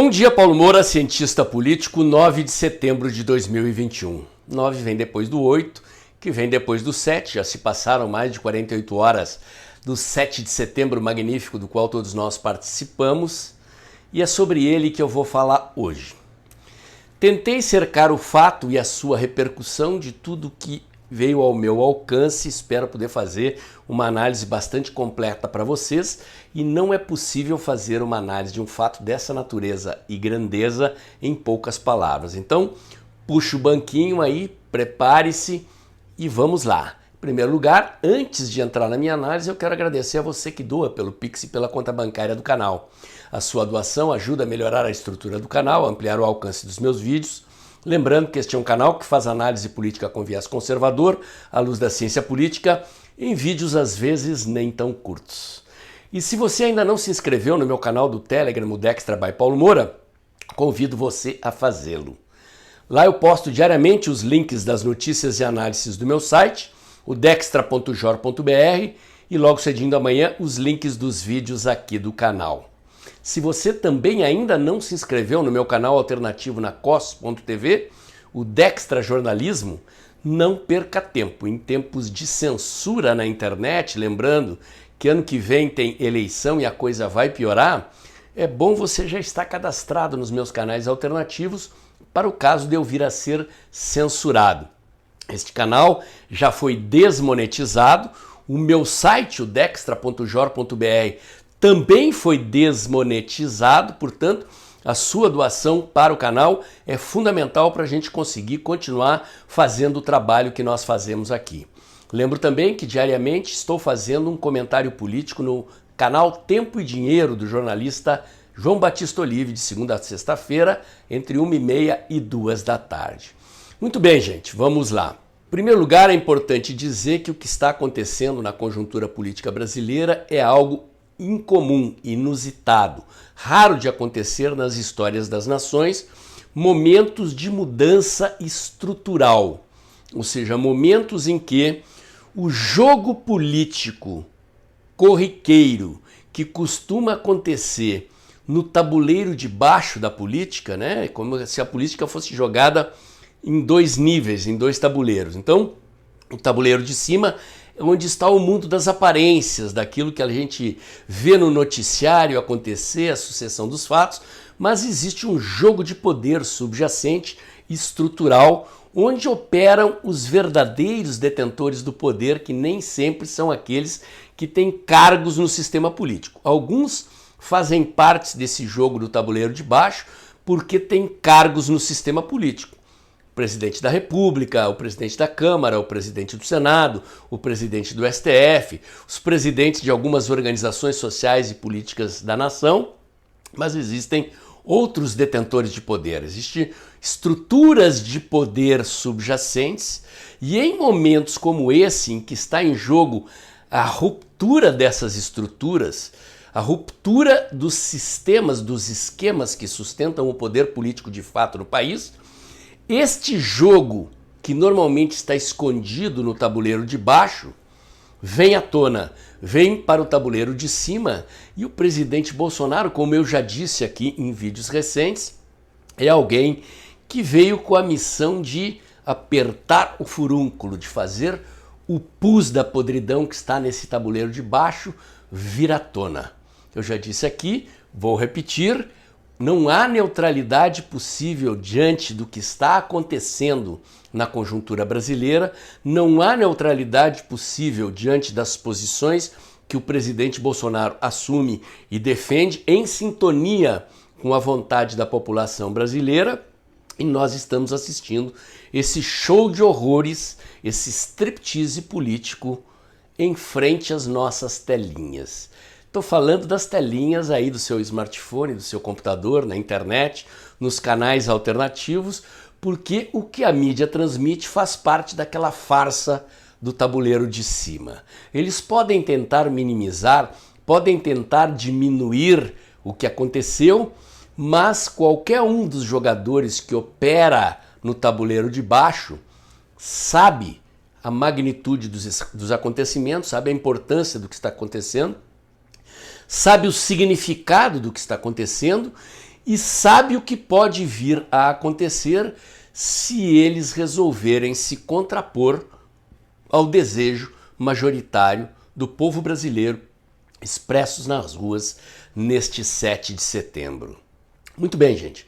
Bom dia, Paulo Moura, cientista político, 9 de setembro de 2021. 9 vem depois do 8, que vem depois do 7. Já se passaram mais de 48 horas do 7 de setembro magnífico, do qual todos nós participamos. E é sobre ele que eu vou falar hoje. Tentei cercar o fato e a sua repercussão de tudo que veio ao meu alcance. Espero poder fazer uma análise bastante completa para vocês, e não é possível fazer uma análise de um fato dessa natureza e grandeza em poucas palavras. Então, puxa o banquinho aí, prepare-se e vamos lá. Em primeiro lugar, antes de entrar na minha análise, eu quero agradecer a você que doa pelo Pix e pela conta bancária do canal. A sua doação ajuda a melhorar a estrutura do canal, a ampliar o alcance dos meus vídeos. Lembrando que este é um canal que faz análise política com viés conservador, à luz da ciência política, em vídeos às vezes nem tão curtos. E se você ainda não se inscreveu no meu canal do Telegram, o Dextra by Paulo Moura, convido você a fazê-lo. Lá eu posto diariamente os links das notícias e análises do meu site, o dextra.jor.br, e logo cedinho da manhã os links dos vídeos aqui do canal. Se você também ainda não se inscreveu no meu canal alternativo na cos.tv, o Dextra Jornalismo, não perca tempo. Em tempos de censura na internet, lembrando que ano que vem tem eleição e a coisa vai piorar, é bom você já estar cadastrado nos meus canais alternativos para o caso de eu vir a ser censurado. Este canal já foi desmonetizado, o meu site, o dextra.jor.br, também foi desmonetizado, portanto, a sua doação para o canal é fundamental para a gente conseguir continuar fazendo o trabalho que nós fazemos aqui. Lembro também que diariamente estou fazendo um comentário político no canal Tempo e Dinheiro do jornalista João Batista Olive, de segunda a sexta-feira, entre 1h30 e 2 da tarde. Muito bem, gente, vamos lá. Em primeiro lugar, é importante dizer que o que está acontecendo na conjuntura política brasileira é algo incomum, inusitado, raro de acontecer nas histórias das nações, momentos de mudança estrutural, ou seja, momentos em que o jogo político corriqueiro que costuma acontecer no tabuleiro de baixo da política, né, como se a política fosse jogada em dois níveis, em dois tabuleiros. Então, o tabuleiro de cima é onde está o mundo das aparências, daquilo que a gente vê no noticiário acontecer, a sucessão dos fatos, mas existe um jogo de poder subjacente, estrutural, onde operam os verdadeiros detentores do poder, que nem sempre são aqueles que têm cargos no sistema político. Alguns fazem parte desse jogo do tabuleiro de baixo porque têm cargos no sistema político. O presidente da República, o presidente da Câmara, o presidente do Senado, o presidente do STF, os presidentes de algumas organizações sociais e políticas da nação, mas existem outros detentores de poder, existem estruturas de poder subjacentes, e em momentos como esse, em que está em jogo a ruptura dessas estruturas, a ruptura dos sistemas, dos esquemas que sustentam o poder político de fato no país, este jogo, que normalmente está escondido no tabuleiro de baixo, vem à tona, vem para o tabuleiro de cima, e o presidente Bolsonaro, como eu já disse aqui em vídeos recentes, é alguém que veio com a missão de apertar o furúnculo, de fazer o pus da podridão que está nesse tabuleiro de baixo vir à tona. Eu já disse aqui, vou repetir, não há neutralidade possível diante do que está acontecendo na conjuntura brasileira, não há neutralidade possível diante das posições que o presidente Bolsonaro assume e defende em sintonia com a vontade da população brasileira, e nós estamos assistindo esse show de horrores, esse striptease político em frente às nossas telinhas. Estou falando das telinhas aí do seu smartphone, do seu computador, na internet, nos canais alternativos, porque o que a mídia transmite faz parte daquela farsa do tabuleiro de cima. Eles podem tentar minimizar, podem tentar diminuir o que aconteceu, mas qualquer um dos jogadores que opera no tabuleiro de baixo sabe a magnitude dos acontecimentos, sabe a importância do que está acontecendo, sabe o significado do que está acontecendo e sabe o que pode vir a acontecer se eles resolverem se contrapor ao desejo majoritário do povo brasileiro expressos nas ruas neste 7 de setembro. Muito bem, gente.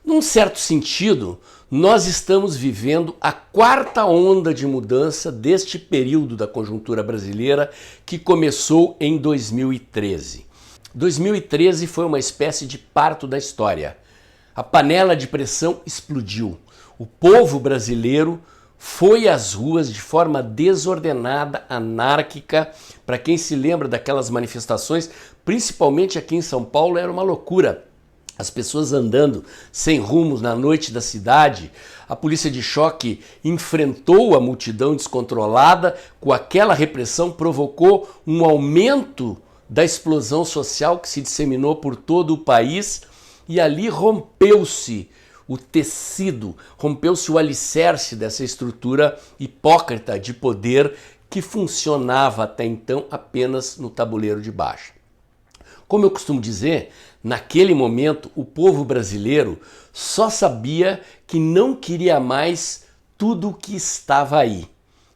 Num certo sentido, nós estamos vivendo a quarta onda de mudança deste período da conjuntura brasileira que começou em 2013. 2013 foi uma espécie de parto da história. A panela de pressão explodiu. O povo brasileiro foi às ruas de forma desordenada, anárquica. Para quem se lembra daquelas manifestações, principalmente aqui em São Paulo, era uma loucura. As pessoas andando sem rumos na noite da cidade, a polícia de choque enfrentou a multidão descontrolada, com aquela repressão provocou um aumento da explosão social que se disseminou por todo o país e ali rompeu-se o tecido, rompeu-se o alicerce dessa estrutura hipócrita de poder que funcionava até então apenas no tabuleiro de baixo. Como eu costumo dizer, naquele momento o povo brasileiro só sabia que não queria mais tudo o que estava aí.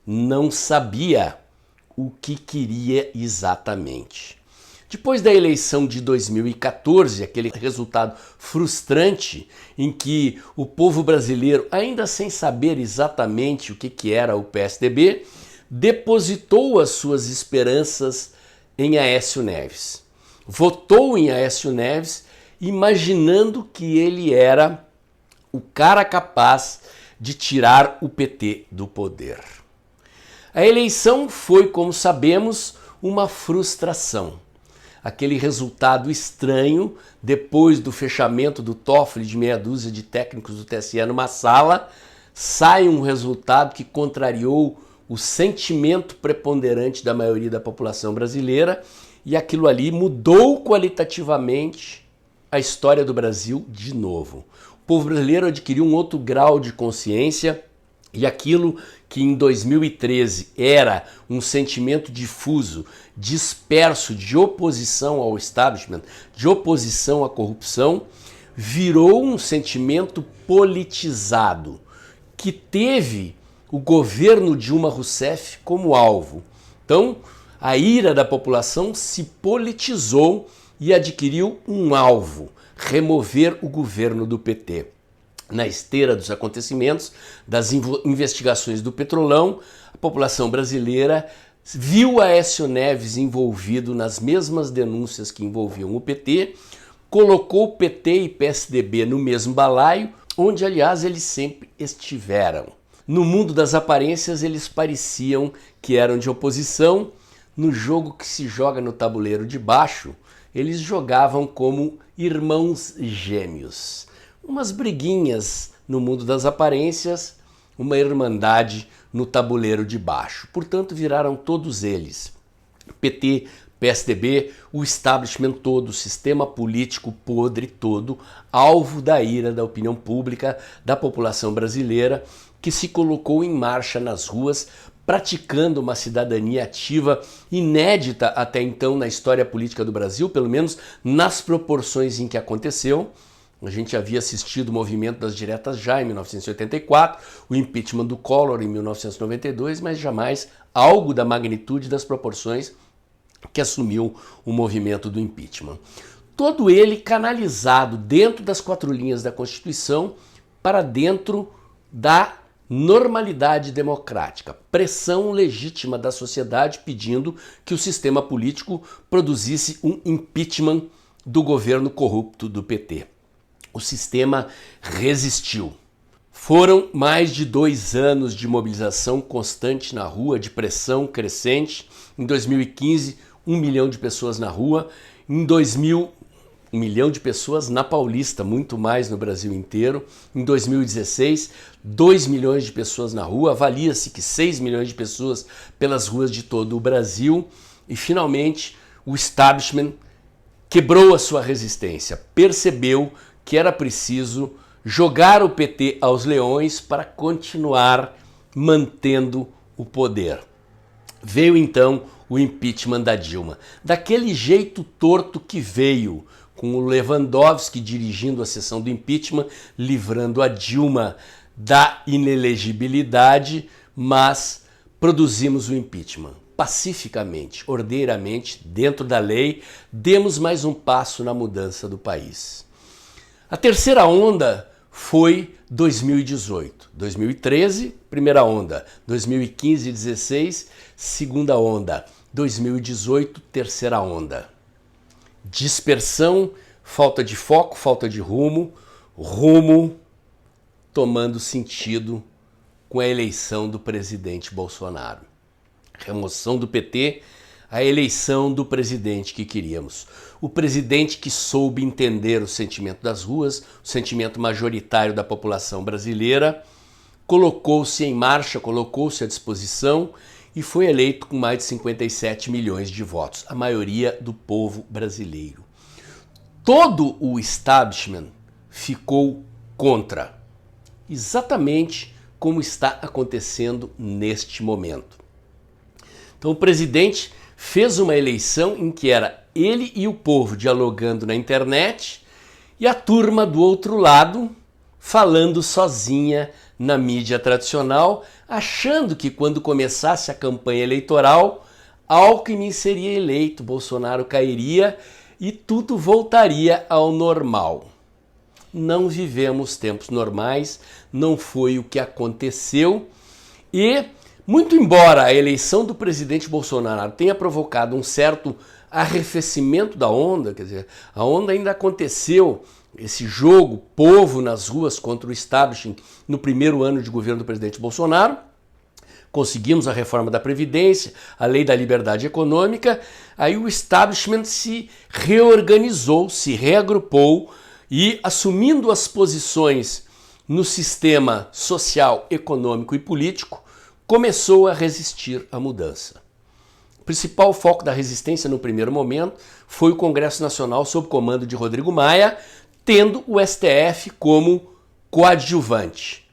Não sabia o que queria exatamente. Depois da eleição de 2014, aquele resultado frustrante em que o povo brasileiro, ainda sem saber exatamente o que era o PSDB, depositou as suas esperanças em Aécio Neves. Votou em Aécio Neves imaginando que ele era o cara capaz de tirar o PT do poder. A eleição foi, como sabemos, uma frustração. Aquele resultado estranho, depois do fechamento do Toffoli de meia dúzia de técnicos do TSE numa sala, sai um resultado que contrariou o sentimento preponderante da maioria da população brasileira e aquilo ali mudou qualitativamente a história do Brasil de novo. O povo brasileiro adquiriu um outro grau de consciência e aquilo que em 2013 era um sentimento difuso, disperso de oposição ao establishment, de oposição à corrupção, virou um sentimento politizado, que teve o governo Dilma Rousseff como alvo. Então, a ira da população se politizou e adquiriu um alvo: remover o governo do PT. Na esteira dos acontecimentos, das investigações do Petrolão, a população brasileira viu Aécio Neves envolvido nas mesmas denúncias que envolviam o PT, colocou o PT e PSDB no mesmo balaio, onde, aliás, eles sempre estiveram. No mundo das aparências, eles pareciam que eram de oposição. No jogo que se joga no tabuleiro de baixo, eles jogavam como irmãos gêmeos. Umas briguinhas no mundo das aparências, uma irmandade no tabuleiro de baixo. Portanto, viraram todos eles, PT, PSDB, o establishment todo, o sistema político podre todo, alvo da ira da opinião pública, da população brasileira, que se colocou em marcha nas ruas, praticando uma cidadania ativa inédita até então na história política do Brasil, pelo menos nas proporções em que aconteceu. A gente havia assistido o movimento das diretas já em 1984, o impeachment do Collor em 1992, mas jamais algo da magnitude das proporções que assumiu o movimento do impeachment. Todo ele canalizado dentro das quatro linhas da Constituição para dentro da normalidade democrática, pressão legítima da sociedade pedindo que o sistema político produzisse um impeachment do governo corrupto do PT. O sistema resistiu. Foram mais de 2 anos de mobilização constante na rua, de pressão crescente. Em 2015, 1 milhão de pessoas na rua. Em 2000, 1 milhão de pessoas na Paulista, muito mais no Brasil inteiro. Em 2016, 2 milhões de pessoas na rua. Avalia-se que 6 milhões de pessoas pelas ruas de todo o Brasil. E, finalmente, o establishment quebrou a sua resistência, percebeu que era preciso jogar o PT aos leões para continuar mantendo o poder. Veio então o impeachment da Dilma. Daquele jeito torto que veio, com o Lewandowski dirigindo a sessão do impeachment, livrando a Dilma da inelegibilidade, mas produzimos o impeachment pacificamente, ordeiramente, dentro da lei, demos mais um passo na mudança do país. A terceira onda foi 2018. 2013, primeira onda. 2015 e 2016, segunda onda. 2018, terceira onda. Dispersão, falta de foco, falta de rumo, rumo tomando sentido com a eleição do presidente Bolsonaro. Remoção do PT, a eleição do presidente que queríamos. O presidente que soube entender o sentimento das ruas, o sentimento majoritário da população brasileira, colocou-se em marcha, colocou-se à disposição e foi eleito com mais de 57 milhões de votos, a maioria do povo brasileiro. Todo o establishment ficou contra, exatamente como está acontecendo neste momento. Então o presidente fez uma eleição em que era ele e o povo dialogando na internet e a turma do outro lado falando sozinha na mídia tradicional, achando que quando começasse a campanha eleitoral, Alckmin seria eleito, Bolsonaro cairia e tudo voltaria ao normal. Não vivemos tempos normais, não foi o que aconteceu e, muito embora a eleição do presidente Bolsonaro tenha provocado um certo arrefecimento da onda, quer dizer, a onda ainda aconteceu, esse jogo, povo nas ruas contra o establishment no primeiro ano de governo do presidente Bolsonaro, conseguimos a reforma da Previdência, a lei da liberdade econômica, aí o establishment se reorganizou, se reagrupou e, assumindo as posições no sistema social, econômico e político, começou a resistir à mudança. O principal foco da resistência no primeiro momento foi o Congresso Nacional sob comando de Rodrigo Maia, tendo o STF como coadjuvante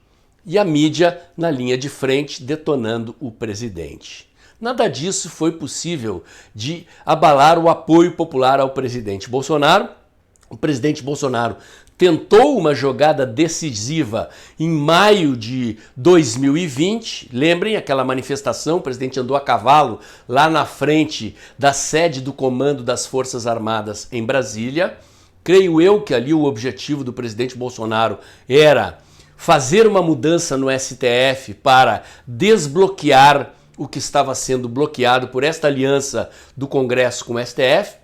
e a mídia na linha de frente detonando o presidente. Nada disso foi possível de abalar o apoio popular ao presidente Bolsonaro. O presidente Bolsonaro tentou uma jogada decisiva em maio de 2020. Lembrem aquela manifestação, o presidente andou a cavalo lá na frente da sede do Comando das Forças Armadas em Brasília. Creio eu que ali o objetivo do presidente Bolsonaro era fazer uma mudança no STF para desbloquear o que estava sendo bloqueado por esta aliança do Congresso com o STF.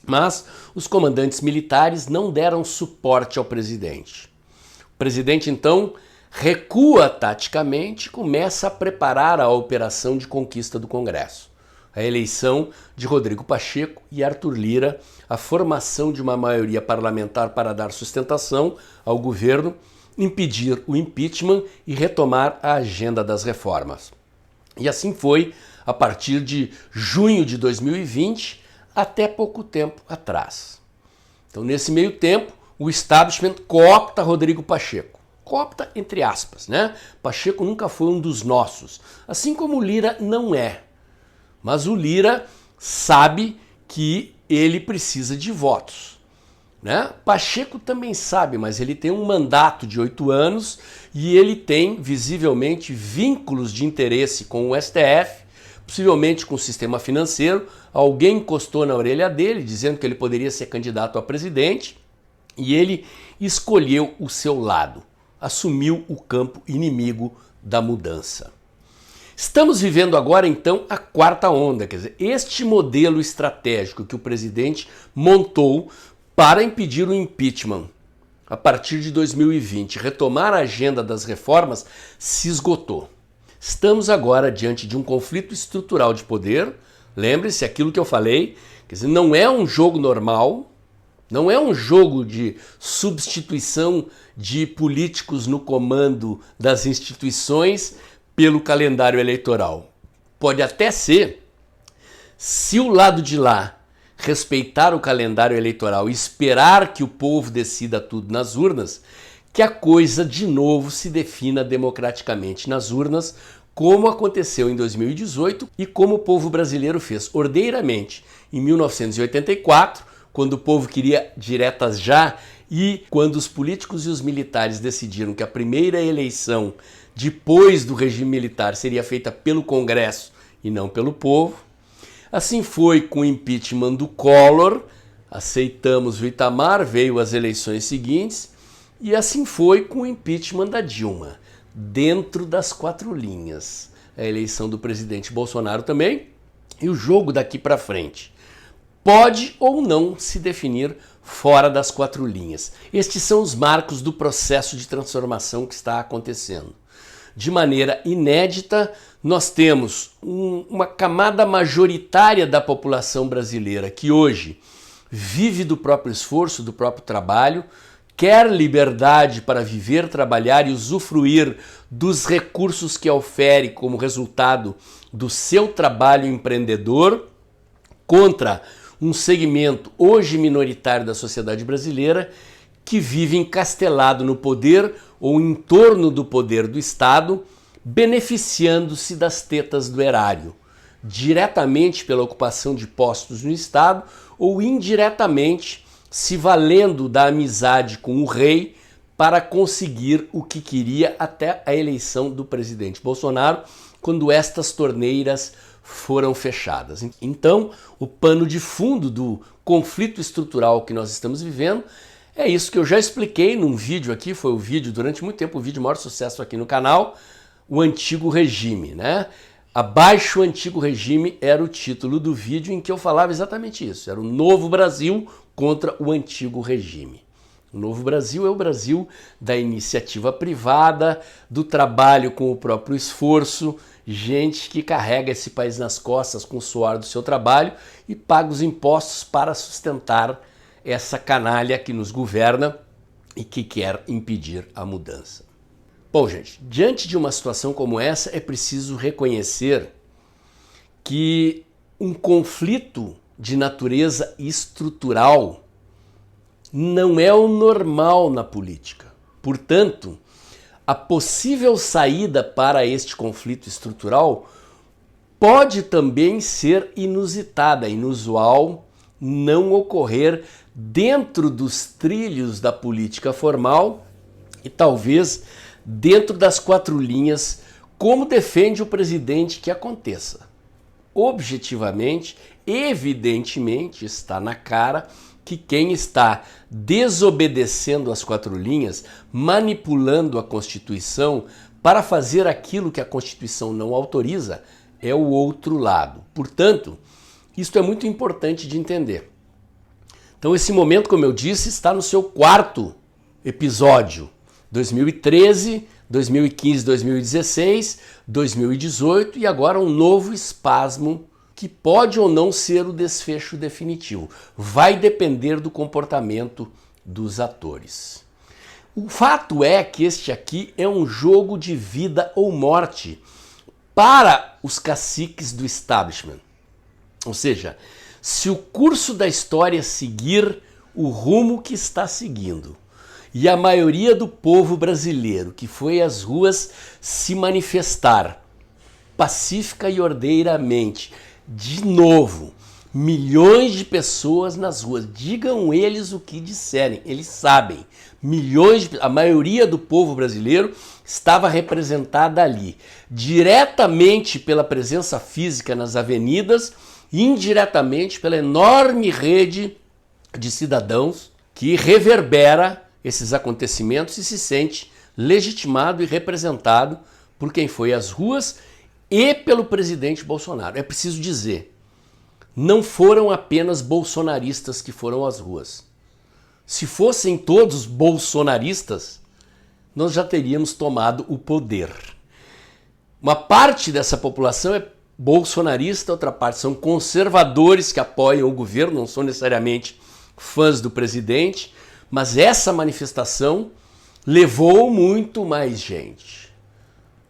Mas os comandantes militares não deram suporte ao presidente. O presidente, então, recua taticamente e começa a preparar a operação de conquista do Congresso. A eleição de Rodrigo Pacheco e Arthur Lira, a formação de uma maioria parlamentar para dar sustentação ao governo, impedir o impeachment e retomar a agenda das reformas. E assim foi a partir de junho de 2020, até pouco tempo atrás. Então, nesse meio tempo, o establishment coopta Rodrigo Pacheco. Coopta entre aspas, né? Pacheco nunca foi um dos nossos, assim como o Lira não é. Mas o Lira sabe que ele precisa de votos, né? Pacheco também sabe, mas ele tem um mandato de 8 anos e ele tem, visivelmente, vínculos de interesse com o STF, possivelmente com o sistema financeiro. Alguém encostou na orelha dele, dizendo que ele poderia ser candidato a presidente, e ele escolheu o seu lado, assumiu o campo inimigo da mudança. Estamos vivendo agora, então, a quarta onda, quer dizer, este modelo estratégico que o presidente montou para impedir o impeachment a partir de 2020, retomar a agenda das reformas, se esgotou. Estamos agora diante de um conflito estrutural de poder. Lembre-se aquilo que eu falei, quer dizer, não é um jogo normal, não é um jogo de substituição de políticos no comando das instituições pelo calendário eleitoral. Pode até ser, se o lado de lá respeitar o calendário eleitoral e esperar que o povo decida tudo nas urnas, que a coisa de novo se defina democraticamente nas urnas, como aconteceu em 2018 e como o povo brasileiro fez ordeiramente em 1984, quando o povo queria diretas já, e quando os políticos e os militares decidiram que a primeira eleição depois do regime militar seria feita pelo Congresso e não pelo povo. Assim foi com o impeachment do Collor, aceitamos o Itamar, veio as eleições seguintes, e assim foi com o impeachment da Dilma, dentro das 4 linhas. A eleição do presidente Bolsonaro também, e o jogo daqui para frente pode ou não se definir fora das 4 linhas. Estes são os marcos do processo de transformação que está acontecendo. De maneira inédita, nós temos uma camada majoritária da população brasileira que hoje vive do próprio esforço, do próprio trabalho, quer liberdade para viver, trabalhar e usufruir dos recursos que ofere como resultado do seu trabalho empreendedor, contra um segmento hoje minoritário da sociedade brasileira que vive encastelado no poder ou em torno do poder do Estado, beneficiando-se das tetas do erário, diretamente pela ocupação de postos no Estado ou indiretamente se valendo da amizade com o rei para conseguir o que queria até a eleição do presidente Bolsonaro, quando estas torneiras foram fechadas. Então, o pano de fundo do conflito estrutural que nós estamos vivendo é isso que eu já expliquei num vídeo aqui, foi o vídeo, durante muito tempo, o vídeo de maior sucesso aqui no canal, o antigo regime, né? Abaixo o antigo regime era o título do vídeo em que eu falava exatamente isso, era o novo Brasil contra o antigo regime. O novo Brasil é o Brasil da iniciativa privada, do trabalho com o próprio esforço, gente que carrega esse país nas costas com o suor do seu trabalho e paga os impostos para sustentar essa canalha que nos governa e que quer impedir a mudança. Bom, gente, diante de uma situação como essa, é preciso reconhecer que um conflito de natureza estrutural não é o normal na política. Portanto, a possível saída para este conflito estrutural pode também ser inusitada, inusual, não ocorrer dentro dos trilhos da política formal e talvez dentro das 4 linhas, como defende o presidente que aconteça. Objetivamente, evidentemente, está na cara que quem está desobedecendo as 4 linhas, manipulando a Constituição para fazer aquilo que a Constituição não autoriza, é o outro lado. Portanto, isto é muito importante de entender. Então, esse momento, como eu disse, está no seu 4º episódio. 2013, 2015, 2016, 2018 e agora um novo espasmo que pode ou não ser o desfecho definitivo. Vai depender do comportamento dos atores. O fato é que este aqui é um jogo de vida ou morte para os caciques do establishment. Ou seja, se o curso da história seguir o rumo que está seguindo, e a maioria do povo brasileiro que foi às ruas se manifestar pacífica e ordeiramente, de novo, milhões de pessoas nas ruas, digam eles o que disserem, eles sabem, a maioria do povo brasileiro estava representada ali, diretamente pela presença física nas avenidas, indiretamente pela enorme rede de cidadãos que reverbera esses acontecimentos e se sente legitimado e representado por quem foi às ruas e pelo presidente Bolsonaro. É preciso dizer, não foram apenas bolsonaristas que foram às ruas. Se fossem todos bolsonaristas, nós já teríamos tomado o poder. Uma parte dessa população é bolsonarista, outra parte são conservadores que apoiam o governo, não são necessariamente fãs do presidente, mas essa manifestação levou muito mais gente.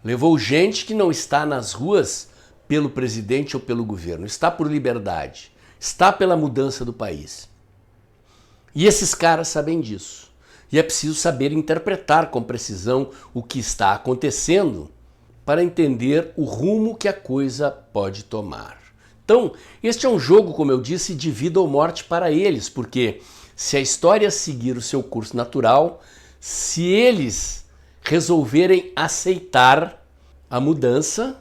Levou gente que não está nas ruas pelo presidente ou pelo governo, está por liberdade, está pela mudança do país. E esses caras sabem disso. E é preciso saber interpretar com precisão o que está acontecendo para entender o rumo que a coisa pode tomar. Então, este é um jogo, como eu disse, de vida ou morte para eles, porque se a história seguir o seu curso natural, se eles resolverem aceitar a mudança,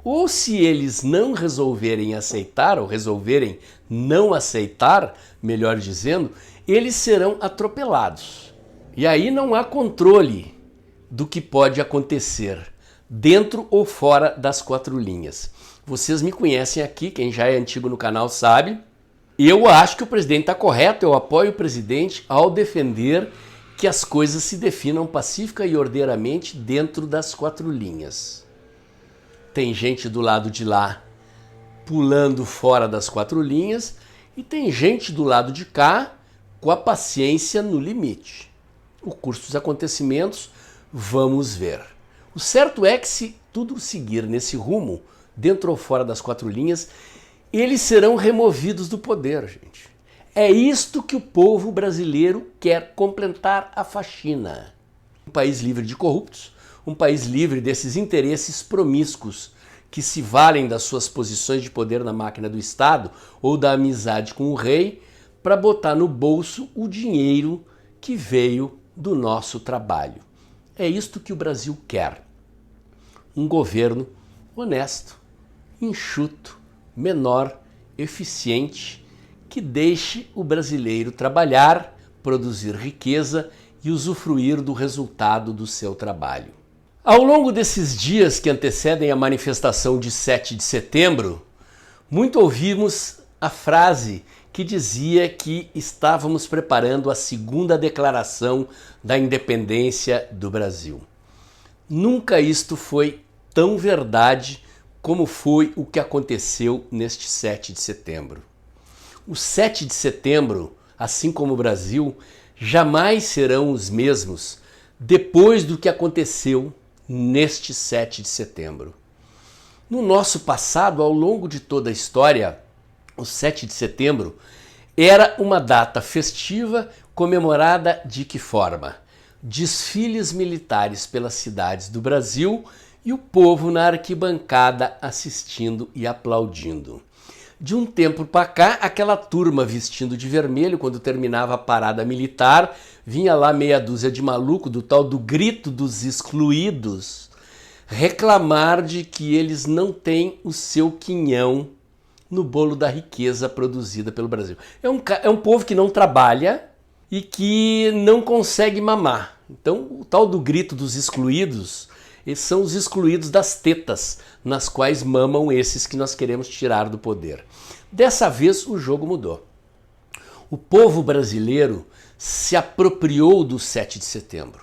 ou se eles não resolverem aceitar, ou resolverem não aceitar, melhor dizendo, eles serão atropelados. E aí não há controle do que pode acontecer, dentro ou fora das quatro linhas. Vocês me conhecem aqui, quem já é antigo no canal sabe. Eu acho que o presidente está correto, eu apoio o presidente ao defender que as coisas se definam pacífica e ordeiramente dentro das quatro linhas. Tem gente do lado de lá pulando fora das quatro linhas e tem gente do lado de cá com a paciência no limite. O curso dos acontecimentos, vamos ver. O certo é que se tudo seguir nesse rumo, dentro ou fora das quatro linhas, eles serão removidos do poder, gente. É isto que o povo brasileiro quer completar a faxina. Um país livre de corruptos, um país livre desses interesses promíscuos que se valem das suas posições de poder na máquina do Estado ou da amizade com o rei para botar no bolso o dinheiro que veio do nosso trabalho. É isto que o Brasil quer. Um governo honesto, enxuto, menor, eficiente, que deixe o brasileiro trabalhar, produzir riqueza e usufruir do resultado do seu trabalho. Ao longo desses dias que antecedem a manifestação de 7 de setembro, muito ouvimos a frase que dizia que estávamos preparando a segunda declaração da independência do Brasil. Nunca isto foi tão verdade como foi o que aconteceu neste 7 de setembro. O 7 de setembro, assim como o Brasil, jamais serão os mesmos depois do que aconteceu neste 7 de setembro. No nosso passado, ao longo de toda a história, o 7 de setembro era uma data festiva comemorada de que forma? Desfiles militares pelas cidades do Brasil e o povo na arquibancada assistindo e aplaudindo. De um tempo para cá, aquela turma vestindo de vermelho, quando terminava a parada militar, vinha lá meia dúzia de maluco do tal do grito dos excluídos, reclamar de que eles não têm o seu quinhão no bolo da riqueza produzida pelo Brasil. É um povo que não trabalha e que não consegue mamar. Então, o tal do grito dos excluídos, esses são os excluídos das tetas, nas quais mamam esses que nós queremos tirar do poder. Dessa vez, o jogo mudou. O povo brasileiro se apropriou do 7 de setembro.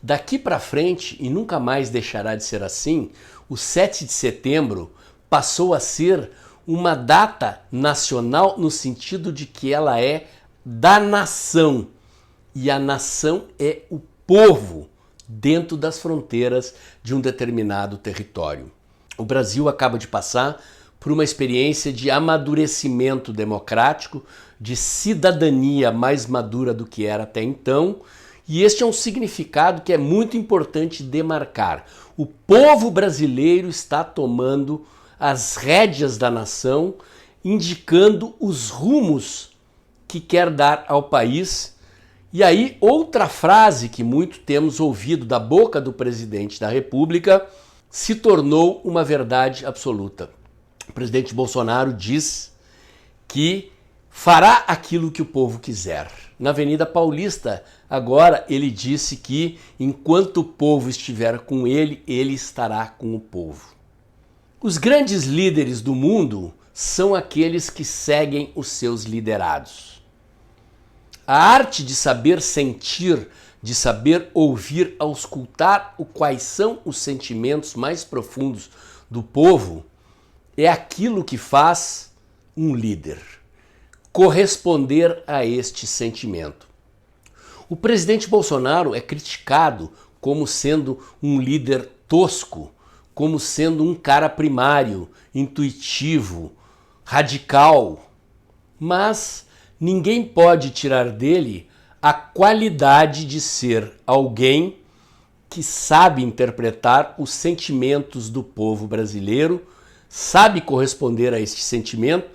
Daqui para frente, e nunca mais deixará de ser assim, o 7 de setembro passou a ser uma data nacional no sentido de que ela é da nação. E a nação é o povo dentro das fronteiras de um determinado território. O Brasil acaba de passar por uma experiência de amadurecimento democrático, de cidadania mais madura do que era até então, e este é um significado que é muito importante demarcar. O povo brasileiro está tomando as rédeas da nação, indicando os rumos que quer dar ao país. E aí, outra frase que muito temos ouvido da boca do presidente da República se tornou uma verdade absoluta. O presidente Bolsonaro diz que fará aquilo que o povo quiser. Na Avenida Paulista, agora, ele disse que enquanto o povo estiver com ele, ele estará com o povo. Os grandes líderes do mundo são aqueles que seguem os seus liderados. A arte de saber sentir, de saber ouvir, auscultar quais são os sentimentos mais profundos do povo, é aquilo que faz um líder corresponder a este sentimento. O presidente Bolsonaro é criticado como sendo um líder tosco, como sendo um cara primário, intuitivo, radical, mas ninguém pode tirar dele a qualidade de ser alguém que sabe interpretar os sentimentos do povo brasileiro sabe corresponder a este sentimento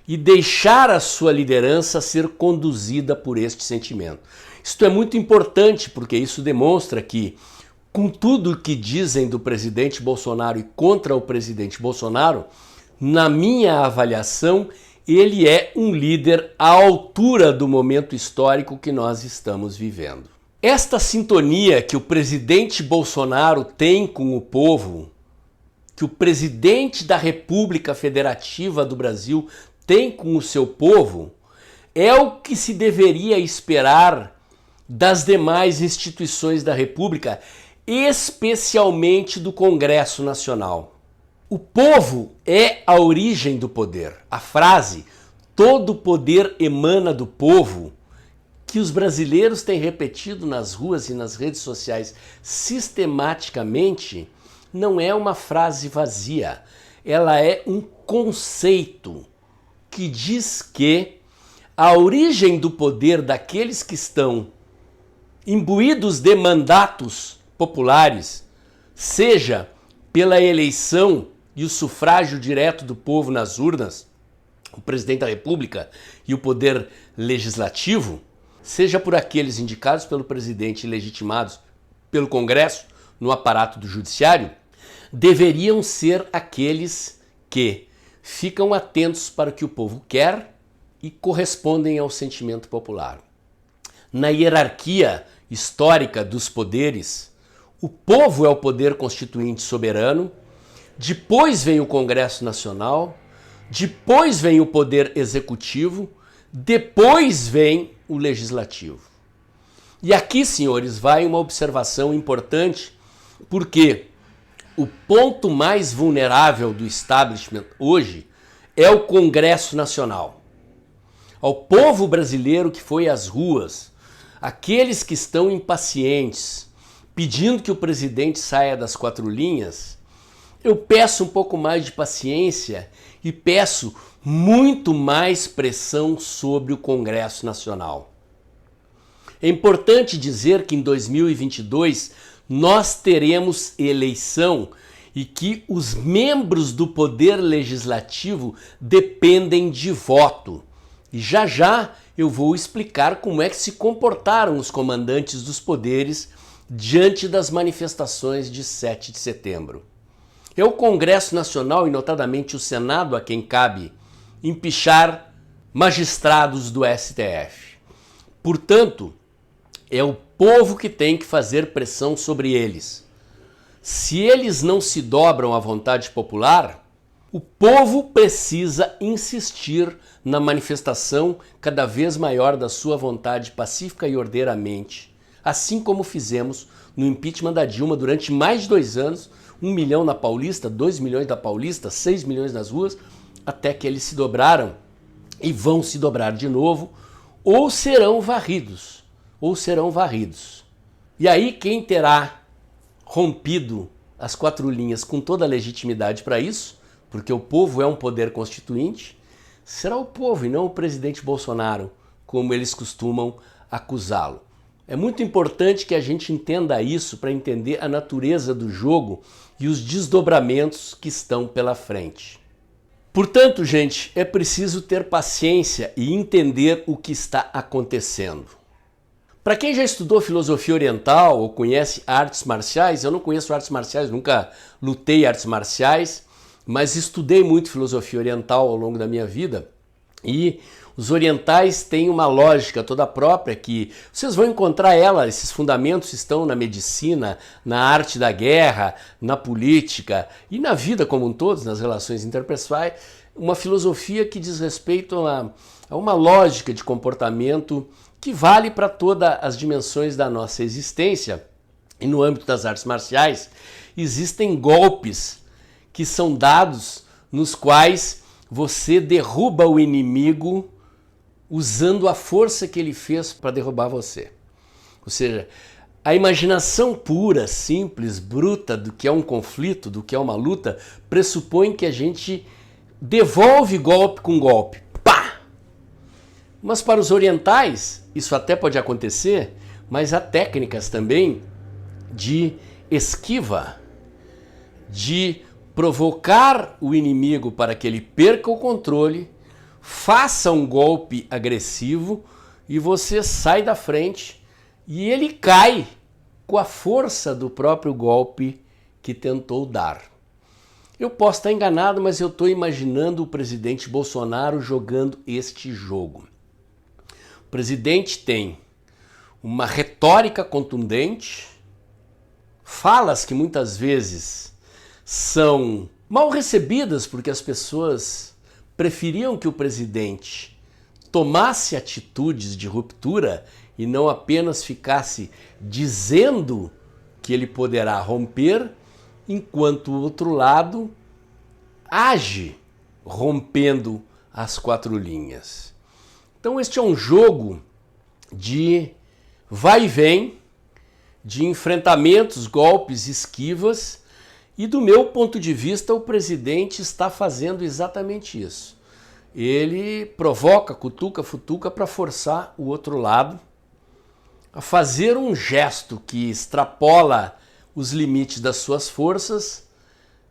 e deixar a sua liderança ser conduzida por este sentimento. Isto é muito importante porque isso demonstra que, com tudo o que dizem do presidente Bolsonaro e contra o presidente Bolsonaro, na minha avaliação, ele é um líder à altura do momento histórico que nós estamos vivendo. Esta sintonia que o presidente Bolsonaro tem com o povo, que o presidente da República Federativa do Brasil tem com o seu povo, é o que se deveria esperar das demais instituições da República, especialmente do Congresso Nacional. O povo é a origem do poder. A frase "todo poder emana do povo", que os brasileiros têm repetido nas ruas e nas redes sociais sistematicamente, não é uma frase vazia. Ela é um conceito que diz que a origem do poder daqueles que estão imbuídos de mandatos populares, seja pela eleição e o sufrágio direto do povo nas urnas, o presidente da República e o poder legislativo, seja por aqueles indicados pelo presidente e legitimados pelo Congresso no aparato do judiciário, deveriam ser aqueles que ficam atentos para o que o povo quer e correspondem ao sentimento popular. Na hierarquia histórica dos poderes, o povo é o poder constituinte soberano, depois vem o Congresso Nacional, depois vem o poder executivo, depois vem o legislativo. E aqui, senhores, vai uma observação importante, porque o ponto mais vulnerável do establishment hoje é o Congresso Nacional. Ao povo brasileiro que foi às ruas, aqueles que estão impacientes, pedindo que o presidente saia das quatro linhas, eu peço um pouco mais de paciência e peço muito mais pressão sobre o Congresso Nacional. É importante dizer que em 2022 nós teremos eleição e que os membros do Poder Legislativo dependem de voto. E já já eu vou explicar como é que se comportaram os comandantes dos poderes diante das manifestações de 7 de setembro. É o Congresso Nacional e notadamente o Senado a quem cabe empichar magistrados do STF. Portanto, é o povo que tem que fazer pressão sobre eles. Se eles não se dobram à vontade popular, o povo precisa insistir na manifestação cada vez maior da sua vontade pacífica e ordeiramente, assim como fizemos no impeachment da Dilma durante mais de 2 anos, 1 milhão na Paulista, 2 milhões na Paulista, 6 milhões nas ruas, até que eles se dobraram e vão se dobrar de novo, ou serão varridos, E aí quem terá rompido as quatro linhas com toda a legitimidade para isso, porque o povo é um poder constituinte, será o povo e não o presidente Bolsonaro, como eles costumam acusá-lo. É muito importante que a gente entenda isso para entender a natureza do jogo e os desdobramentos que estão pela frente. Portanto, gente, é preciso ter paciência e entender o que está acontecendo. Para quem já estudou filosofia oriental ou conhece artes marciais, eu não conheço artes marciais, nunca lutei artes marciais, mas estudei muito filosofia oriental ao longo da minha vida e os orientais têm uma lógica toda própria que vocês vão encontrar ela, esses fundamentos estão na medicina, na arte da guerra, na política e na vida como um todo, nas relações interpessoais, uma filosofia que diz respeito a uma lógica de comportamento que vale para todas as dimensões da nossa existência. E no âmbito das artes marciais existem golpes que são dados nos quais você derruba o inimigo usando a força que ele fez para derrubar você. Ou seja, a imaginação pura, simples, bruta do que é um conflito, do que é uma luta, pressupõe que a gente devolve golpe com golpe. Pá! Mas para os orientais, isso até pode acontecer, mas há técnicas também de esquiva, de provocar o inimigo para que ele perca o controle, faça um golpe agressivo e você sai da frente e ele cai com a força do próprio golpe que tentou dar. Eu posso estar enganado, mas eu estou imaginando o presidente Bolsonaro jogando este jogo. O presidente tem uma retórica contundente, falas que muitas vezes são mal recebidas porque as pessoas preferiam que o presidente tomasse atitudes de ruptura e não apenas ficasse dizendo que ele poderá romper, enquanto o outro lado age rompendo as quatro linhas. Então este é um jogo de vai e vem, de enfrentamentos, golpes, esquivas, e do meu ponto de vista o presidente está fazendo exatamente isso. Ele provoca, cutuca, futuca para forçar o outro lado a fazer um gesto que extrapola os limites das suas forças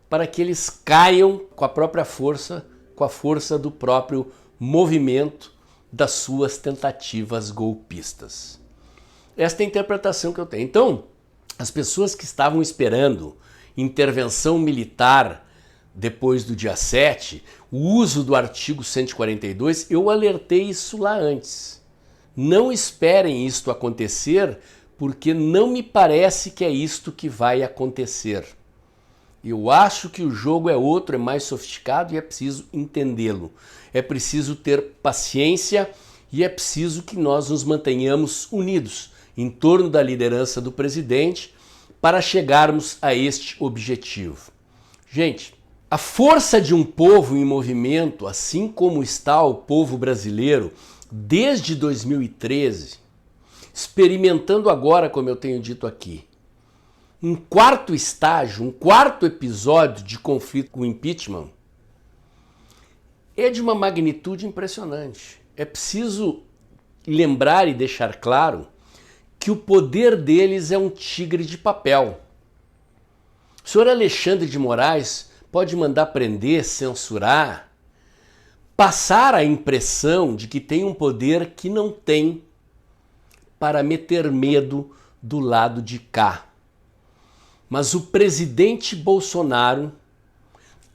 para que eles caiam com a própria força, com a força do próprio movimento das suas tentativas golpistas. Esta é a interpretação que eu tenho. Então, as pessoas que estavam esperando intervenção militar depois do dia 7, o uso do artigo 142, eu alertei isso lá antes. Não esperem isto acontecer, porque não me parece que é isto que vai acontecer. Eu acho que o jogo é outro, é mais sofisticado e é preciso entendê-lo. É preciso ter paciência e é preciso que nós nos mantenhamos unidos em torno da liderança do presidente para chegarmos a este objetivo. Gente, a força de um povo em movimento, assim como está o povo brasileiro desde 2013, experimentando agora, como eu tenho dito aqui, um quarto estágio, um quarto episódio de conflito com o impeachment, é de uma magnitude impressionante. É preciso lembrar e deixar claro que o poder deles é um tigre de papel. O senhor Alexandre de Moraes pode mandar prender, censurar, passar a impressão de que tem um poder que não tem para meter medo do lado de cá. Mas o presidente Bolsonaro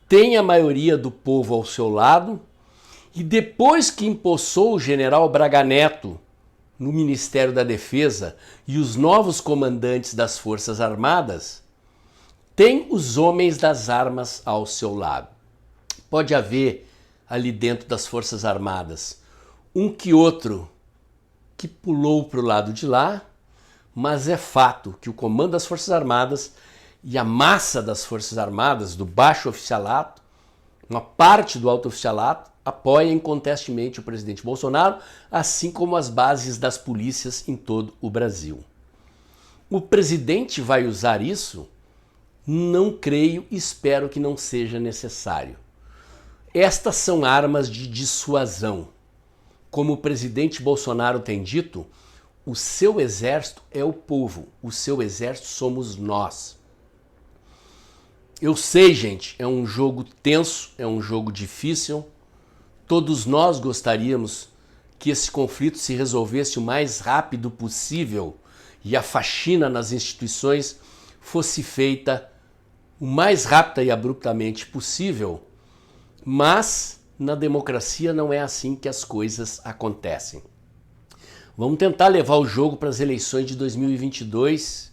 tem a maioria do povo ao seu lado e depois que empossou o general Braga Neto no Ministério da Defesa e os novos comandantes das Forças Armadas, tem os homens das armas ao seu lado. Pode haver ali dentro das Forças Armadas um que outro que pulou para o lado de lá, mas é fato que o comando das Forças Armadas e a massa das Forças Armadas, do baixo oficialato, uma parte do alto oficialato, apoia incontestemente o presidente Bolsonaro, assim como as bases das polícias em todo o Brasil. O presidente vai usar isso? Não creio, espero que não seja necessário. Estas são armas de dissuasão. Como o presidente Bolsonaro tem dito, o seu exército é o povo, o seu exército somos nós. Eu sei, gente, é um jogo tenso, é um jogo difícil. Todos nós gostaríamos que esse conflito se resolvesse o mais rápido possível e a faxina nas instituições fosse feita o mais rápida e abruptamente possível, mas na democracia não é assim que as coisas acontecem. Vamos tentar levar o jogo para as eleições de 2022,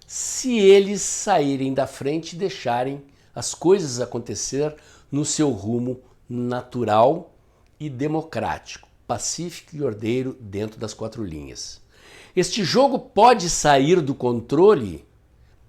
se eles saírem da frente e deixarem as coisas acontecer no seu rumo natural e democrático, pacífico e ordeiro dentro das quatro linhas. Este jogo pode sair do controle,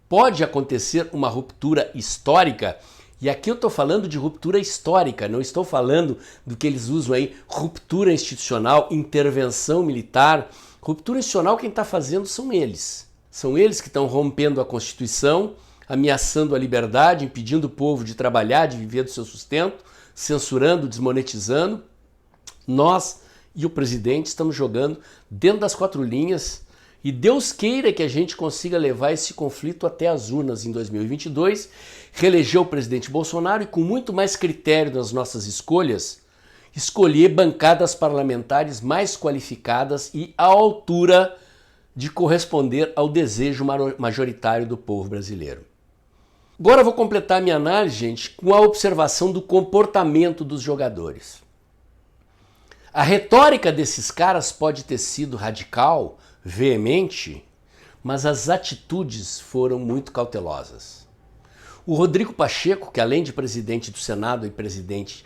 pode acontecer uma ruptura histórica, e aqui eu estou falando de ruptura histórica, não estou falando do que eles usam aí, ruptura institucional, intervenção militar. Ruptura institucional quem está fazendo são eles. São eles que estão rompendo a Constituição, ameaçando a liberdade, impedindo o povo de trabalhar, de viver do seu sustento, censurando, desmonetizando. Nós e o presidente estamos jogando dentro das quatro linhas E Deus queira que a gente consiga levar esse conflito até as urnas em 2022, reeleger o presidente Bolsonaro e, com muito mais critério nas nossas escolhas, escolher bancadas parlamentares mais qualificadas e à altura de corresponder ao desejo majoritário do povo brasileiro. Agora eu vou completar minha análise, gente, com a observação do comportamento dos jogadores. A retórica desses caras pode ter sido radical, veemente, mas as atitudes foram muito cautelosas. O Rodrigo Pacheco, que além de presidente do Senado e presidente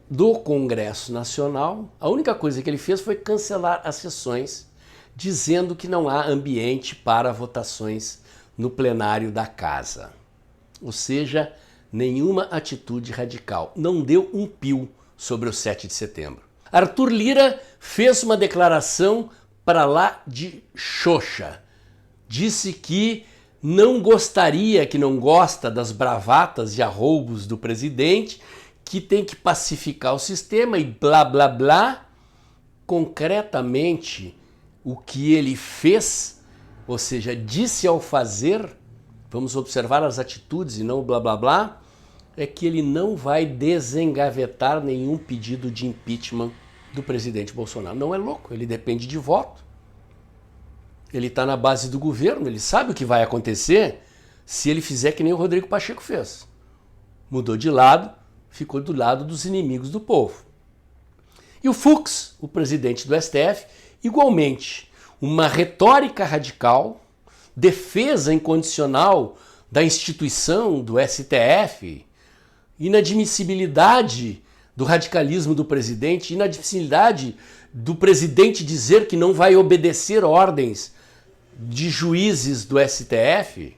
do Congresso Nacional, a única coisa que ele fez foi cancelar as sessões, dizendo que não há ambiente para votações no plenário da casa. Ou seja, nenhuma atitude radical. Não deu um pio sobre o 7 de setembro. Arthur Lira fez uma declaração para lá de xoxa. Disse que não gostaria, que não gosta das bravatas e arroubos do presidente, que tem que pacificar o sistema e blá blá blá. Concretamente, o que ele fez, ou seja, disse ao fazer, vamos observar as atitudes e não blá blá blá, é que ele não vai desengavetar nenhum pedido de impeachment do presidente Bolsonaro. Não é louco, ele depende de voto. Ele está na base do governo, ele sabe o que vai acontecer se ele fizer que nem o Rodrigo Pacheco fez. Mudou de lado, ficou do lado dos inimigos do povo. E o Fux, o presidente do STF, igualmente, uma retórica radical, defesa incondicional da instituição do STF, inadmissibilidade do radicalismo do presidente, inadmissibilidade do presidente dizer que não vai obedecer ordens de juízes do STF.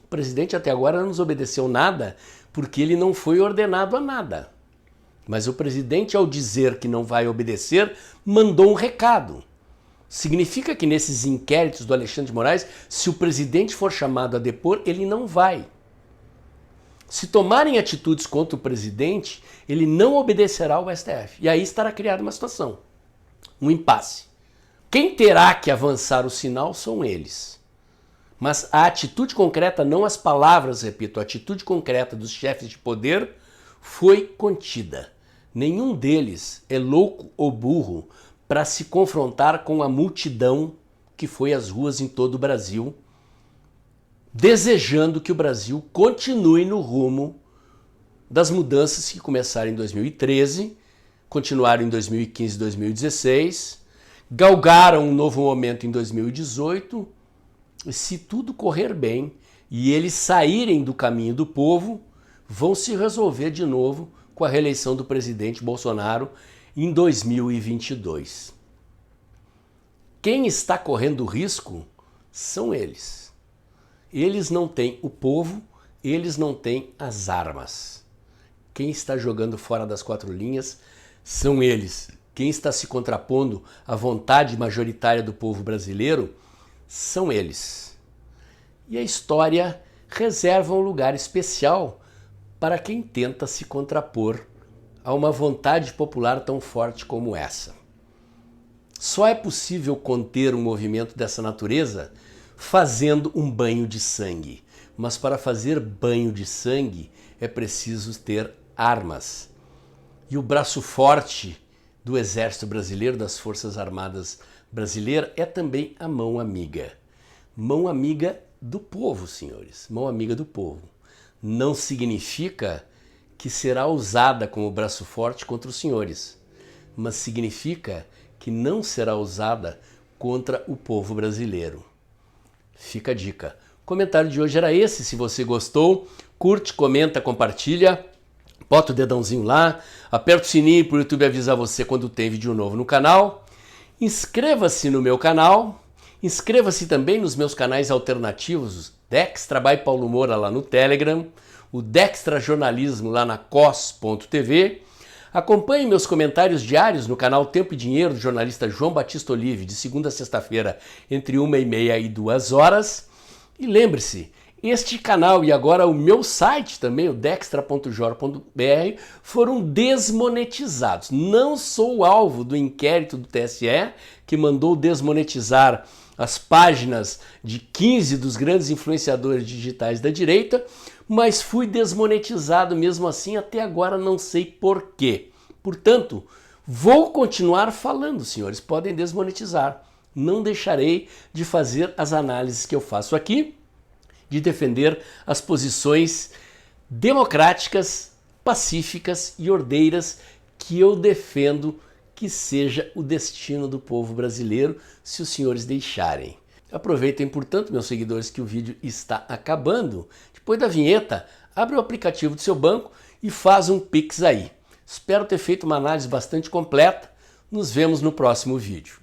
O presidente até agora não nos obedeceu nada porque ele não foi ordenado a nada. Mas o presidente, ao dizer que não vai obedecer, mandou um recado. Significa que nesses inquéritos do Alexandre de Moraes, se o presidente for chamado a depor, ele não vai. Se tomarem atitudes contra o presidente, ele não obedecerá ao STF. E aí estará criada uma situação, um impasse. Quem terá que avançar o sinal são eles. Mas a atitude concreta, não as palavras, repito, a atitude concreta dos chefes de poder foi contida. Nenhum deles é louco ou burro para se confrontar com a multidão que foi às ruas em todo o Brasil, desejando que o Brasil continue no rumo das mudanças que começaram em 2013, continuaram em 2015 e 2016, galgaram um novo momento em 2018, e se tudo correr bem e eles saírem do caminho do povo, vão se resolver de novo com a reeleição do presidente Bolsonaro em 2022. Quem está correndo risco são eles. Eles não têm o povo, eles não têm as armas. Quem está jogando fora das quatro linhas são eles. Quem está se contrapondo à vontade majoritária do povo brasileiro são eles. E a história reserva um lugar especial para quem tenta se contrapor a uma vontade popular tão forte como essa. Só é possível conter um movimento dessa natureza fazendo um banho de sangue. Mas para fazer banho de sangue é preciso ter armas. E o braço forte do Exército Brasileiro, das Forças Armadas Brasileiras, é também a mão amiga. Mão amiga do povo, senhores. Mão amiga do povo. Não significa que será usada como braço forte contra os senhores, mas significa que não será usada contra o povo brasileiro. Fica a dica. O comentário de hoje era esse. Se você gostou, curte, comenta, compartilha, bota o dedãozinho lá, aperta o sininho para o YouTube avisar você quando tem vídeo novo no canal. Inscreva-se no meu canal, inscreva-se também nos meus canais alternativos, Dextra by Paulo Moura lá no Telegram, o Dextra Jornalismo lá na cos.tv. Acompanhe meus comentários diários no canal Tempo e Dinheiro do jornalista João Batista Olive, de segunda a sexta-feira, entre 1h30 e 2h. E lembre-se, este canal e agora o meu site também, o dextra.jor.br, foram desmonetizados. Não sou alvo do inquérito do TSE, que mandou desmonetizar as páginas de 15 dos grandes influenciadores digitais da direita, mas fui desmonetizado mesmo assim, até agora não sei por quê. Portanto, vou continuar falando, senhores, podem desmonetizar. Não deixarei de fazer as análises que eu faço aqui, de defender as posições democráticas, pacíficas e ordeiras que eu defendo que seja o destino do povo brasileiro, se os senhores deixarem. Aproveitem, portanto, meus seguidores, que o vídeo está acabando. Depois da vinheta, abre o aplicativo do seu banco e faz um Pix aí. Espero ter feito uma análise bastante completa. Nos vemos no próximo vídeo.